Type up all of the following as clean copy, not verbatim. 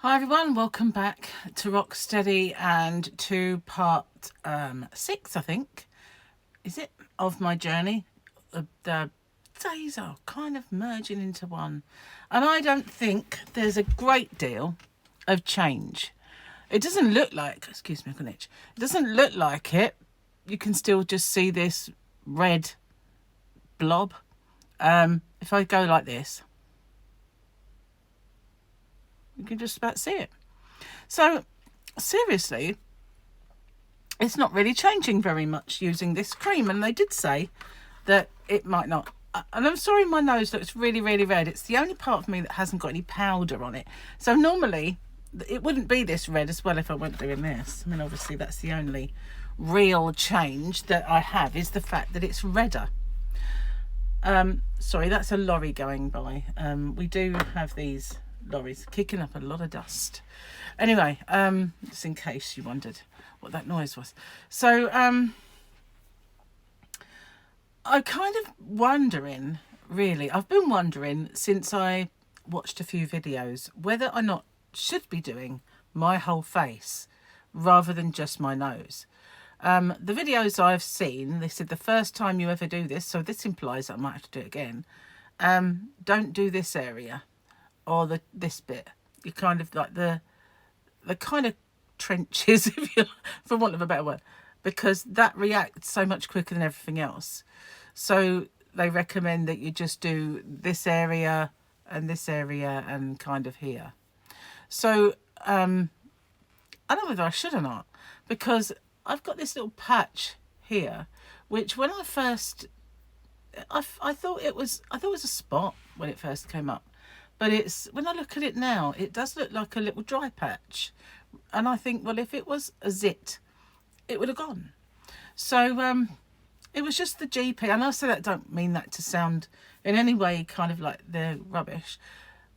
Hi everyone, welcome back to Rocksteady and to part 6, I think, is it, of my journey. The days are kind of merging into one, and I don't think there's a great deal of change. It doesn't look like, excuse me, I can itch. It doesn't look like it. You can still just see this red blob. If I go like this, you can just about see it. So, seriously, it's not really changing very much using this cream. And they did say that it might not. And I'm sorry, my nose looks really, really red. It's the only part of me that hasn't got any powder on it. So normally, it wouldn't be this red as well if I weren't doing this. I mean, obviously, that's the only real change that I have, is the fact that it's redder. Sorry, that's a lorry going by. We do have these lorries kicking up a lot of dust. Anyway, just in case you wondered what that noise was. So, I'm kind of wondering, really, I've been wondering since I watched a few videos whether or not should be doing my whole face rather than just my nose. The videos I've seen, they said the first time you ever do this, so this implies I might have to do it again, don't do this area or this bit. You kind of like the kind of trenches, if you, for want of a better word, because that reacts so much quicker than everything else. So they recommend that you just do this area and kind of here. So I don't know whether I should or not, because I've got this little patch here, which when I first, I thought it was a spot when it first came up, but it's, when I look at it now, it does look like a little dry patch, and I think, well, if it was a zit, it would have gone. So it was just the GP, and I say that, don't mean that to sound in any way kind of like they're rubbish,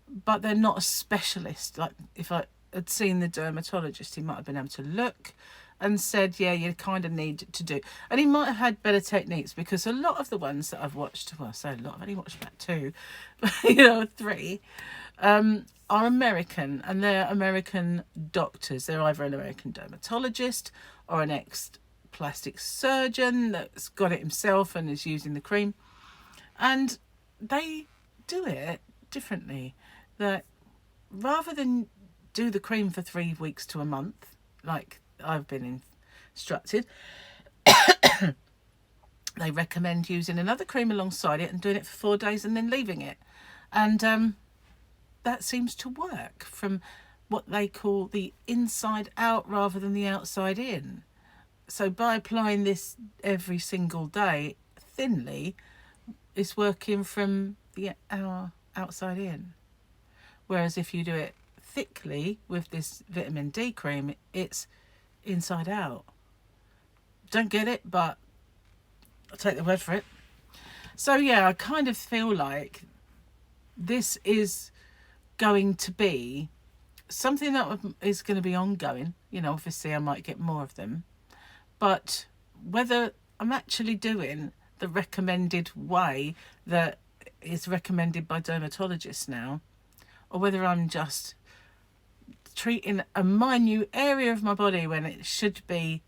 but they're not a specialist. Like if I had seen the dermatologist, he might have been able to look and said, yeah, you kind of need to do. And he might have had better techniques, because a lot of the ones that I've watched, well, I say a lot, I've only watched about 2, but 3, are American, and they're American doctors. They're either an American dermatologist or an ex-plastic surgeon that's got it himself and is using the cream. And they do it differently. That rather than do the cream for 3 weeks to a month, like I've been instructed, they recommend using another cream alongside it and doing it for 4 days and then leaving it. And that seems to work from what they call the inside out rather than the outside in. So by applying this every single day thinly, it's working from the outside in. Whereas if you do it thickly with this vitamin D cream, it's inside out. Don't get it, but I'll take the word for it. So yeah, I kind of feel like this is going to be something that is going to be ongoing. You know, obviously I might get more of them, but whether I'm actually doing the recommended way that is recommended by dermatologists now, or whether I'm just treating a minute area of my body when it should be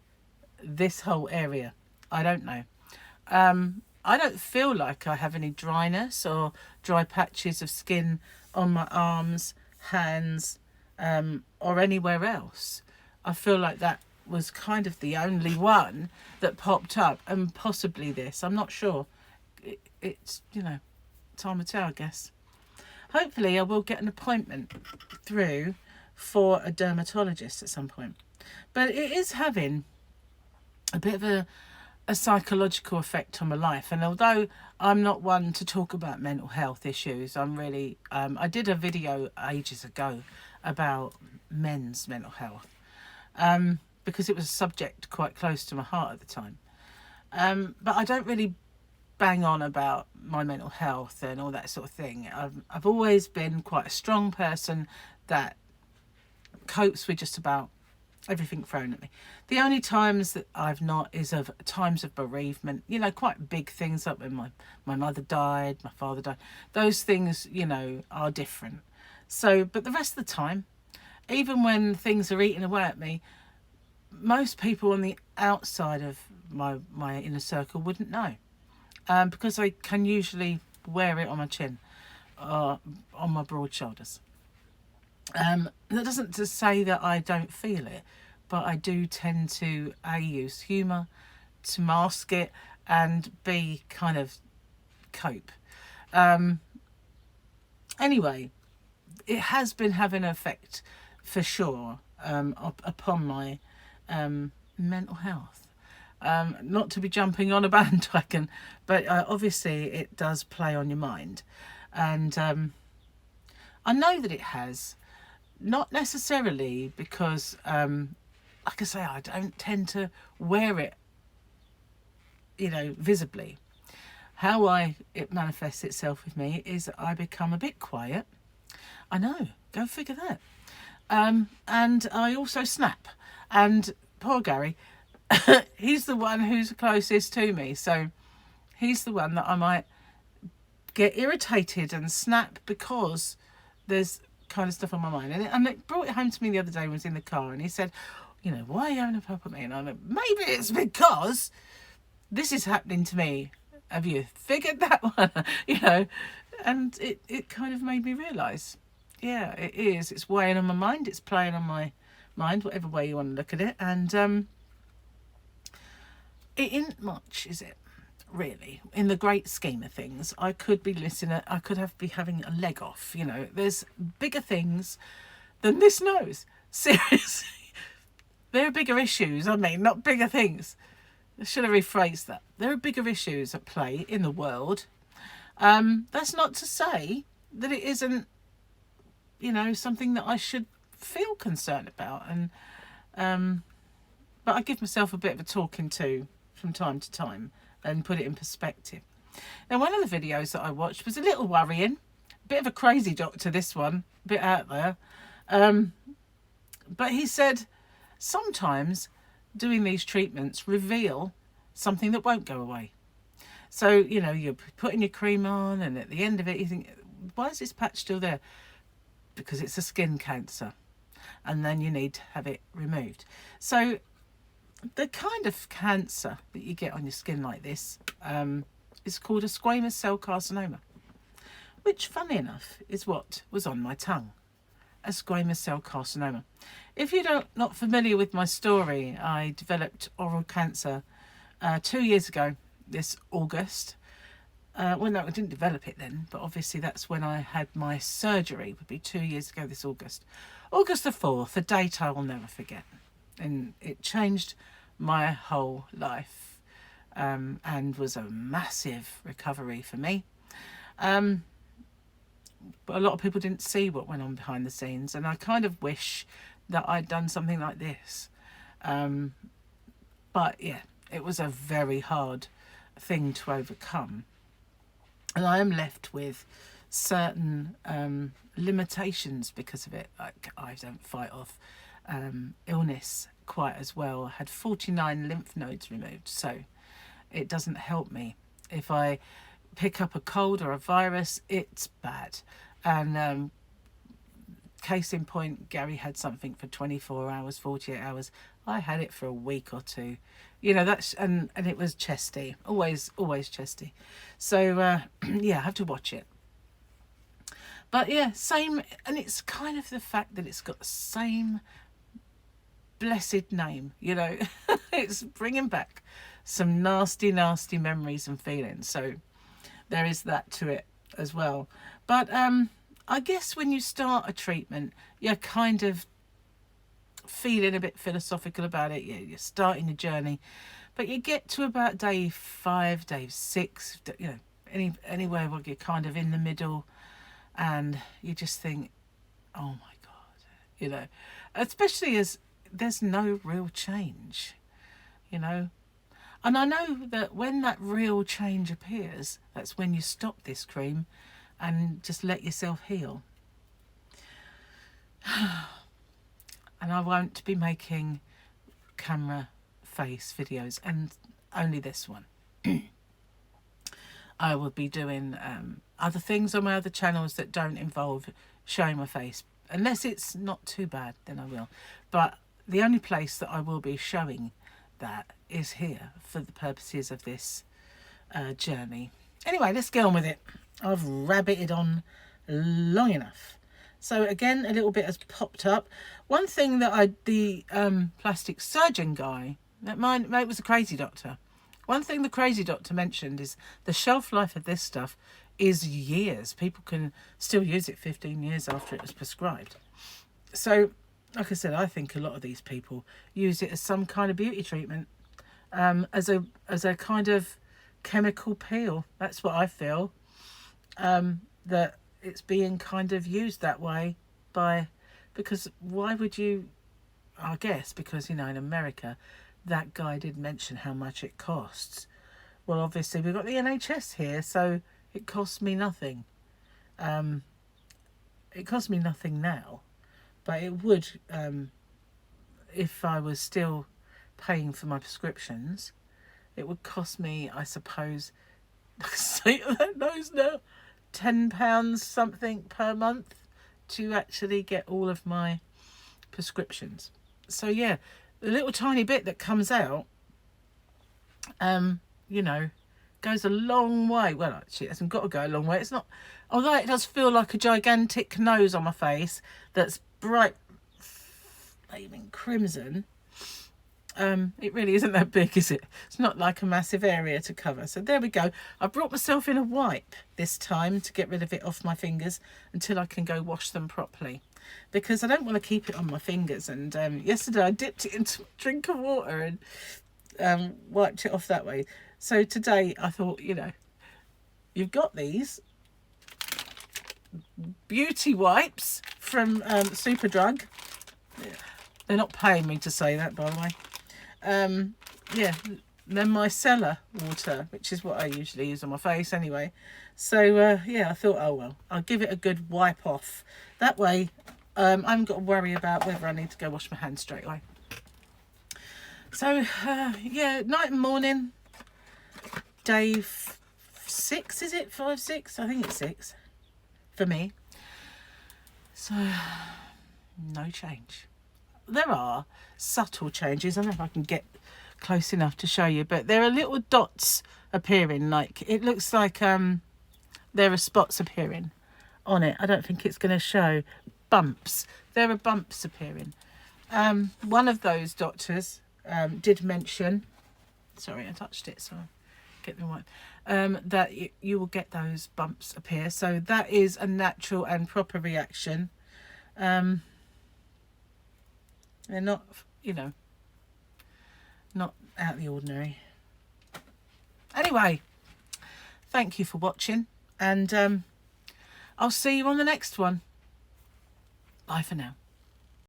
this whole area, I don't know. I don't feel like I have any dryness or dry patches of skin on my arms, hands, or anywhere else. I feel like that was kind of the only one that popped up, and possibly this. I'm not sure. It's, you know, time will tell, I guess. Hopefully I will get an appointment through for a dermatologist at some point. But it is having a bit of a psychological effect on my life. And although I'm not one to talk about mental health issues, I'm really, I did a video ages ago about men's mental health, because it was a subject quite close to my heart at the time. But I don't really bang on about my mental health and all that sort of thing. I've always been quite a strong person that copes with just about everything thrown at me. The only times that I've not is of times of bereavement, you know, quite big things, like when my mother died, my father died. Those things, you know, are different. So, but the rest of the time, even when things are eating away at me, most people on the outside of my inner circle wouldn't know, because I can usually wear it on my chin, on my broad shoulders. That doesn't to say that I don't feel it, but I do tend to use humour to mask it and b kind of cope. Anyway, it has been having an effect for sure, upon my mental health. Not to be jumping on a bandwagon, but obviously it does play on your mind, and I know that it has. Not necessarily because, like I say, I don't tend to wear it, you know, visibly. How it manifests itself with me is that I become a bit quiet. I know, go figure that. And I also snap. And poor Gary, he's the one who's closest to me. So he's the one that I might get irritated and snap because there's kind of stuff on my mind. And it brought it home to me the other day when I was in the car, and he said, you know, why are you having a pop at me? And I'm like, maybe it's because this is happening to me. Have you figured that one? You know, and it kind of made me realise, yeah, it is. It's weighing on my mind. It's playing on my mind, whatever way you want to look at it. And it isn't much, is it? Really, in the great scheme of things, I could be be having a leg off. You know, there's bigger things than this nose. Seriously, there are bigger issues. I mean, not bigger things. I should have rephrased that. There are bigger issues at play in the world. That's not to say that it isn't, you know, something that I should feel concerned about. And but I give myself a bit of a talking to from time to time and put it in perspective. Now, one of the videos that I watched was a little worrying, a bit of a crazy doctor, this one, a bit out there. But he said sometimes doing these treatments reveal something that won't go away. So, you know, you're putting your cream on, and at the end of it, you think, why is this patch still there? Because it's a skin cancer, and then you need to have it removed. So the kind of cancer that you get on your skin like this is called a squamous cell carcinoma, which, funny enough, is what was on my tongue, a squamous cell carcinoma. If you're not familiar with my story, I developed oral cancer 2 years ago, this August. Well, no, I didn't develop it then, but obviously that's when I had my surgery. It would be 2 years ago this August. August the 4th, a date I will never forget. And it changed my whole life, and was a massive recovery for me. But a lot of people didn't see what went on behind the scenes, and I kind of wish that I'd done something like this. But yeah, it was a very hard thing to overcome. And I am left with certain limitations because of it. Like, I don't fight off illness quite as well. I had 49 lymph nodes removed, so it doesn't help me. If I pick up a cold or a virus, it's bad. And case in point, Gary had something for 24 hours, 48 hours. I had it for a week or two. You know, that's, and it was chesty, always chesty. So yeah, I have to watch it. But yeah, same, and it's kind of the fact that it's got the same blessed name, you know. It's bringing back some nasty memories and feelings. So there is that to it as well. But I guess when you start a treatment, you're kind of feeling a bit philosophical about it. You're starting your journey, but you get to about day 5, day 6, you know, anywhere where you're kind of in the middle, and you just think, oh my God, you know, especially as there's no real change, you know. And I know that when that real change appears, that's when you stop this cream and just let yourself heal. And I won't be making camera face videos, and only this one. I will be doing other things on my other channels that don't involve showing my face, unless it's not too bad, then I will. But the only place that I will be showing that is here for the purposes of this journey. Anyway, let's get on with it. I've rabbited on long enough. So again, a little bit has popped up. One thing that the plastic surgeon guy, it was a crazy doctor. One thing the crazy doctor mentioned is the shelf life of this stuff is years. People can still use it 15 years after it was prescribed. So, like I said, I think a lot of these people use it as some kind of beauty treatment, as a kind of chemical peel. That's what I feel. That it's being kind of used that way because why would you? I guess because, you know, in America, that guy did mention how much it costs. Well, obviously we've got the NHS here, so it costs me nothing. It costs me nothing now, but it would if I was still paying for my prescriptions. It would cost me, I suppose, say that knows now, £10 something per month to actually get all of my prescriptions. So yeah, the little tiny bit that comes out, you know, goes a long way. Well, actually, it hasn't got to go a long way. It's not, although it does feel like a gigantic nose on my face that's bright flaming crimson. It really isn't that big, is it? It's not like a massive area to cover. So there we go. I brought myself in a wipe this time to get rid of it off my fingers until I can go wash them properly, because I don't want to keep it on my fingers. And yesterday I dipped it into a drink of water and wiped it off that way. So today I thought, you know, you've got these beauty wipes from Superdrug. They're not paying me to say that, by the way. Yeah, then micellar water, which is what I usually use on my face anyway. So yeah, I thought, oh well, I'll give it a good wipe off. That way I haven't got to worry about whether I need to go wash my hands straight away. So yeah, night and morning, day 6, is it? 5, 6? I think it's 6 for me. So no change. There are subtle changes. I don't know if I can get close enough to show you, but there are little dots appearing. Like, it looks like there are spots appearing on it. I don't think it's going to show. Bumps. There are bumps appearing. One of those doctors did mention, sorry, I touched it, so I'll get the one, that you will get those bumps appear. So that is a natural and proper reaction. They're not, you know, not out of the ordinary. Anyway, thank you for watching, and I'll see you on the next one. Bye for now.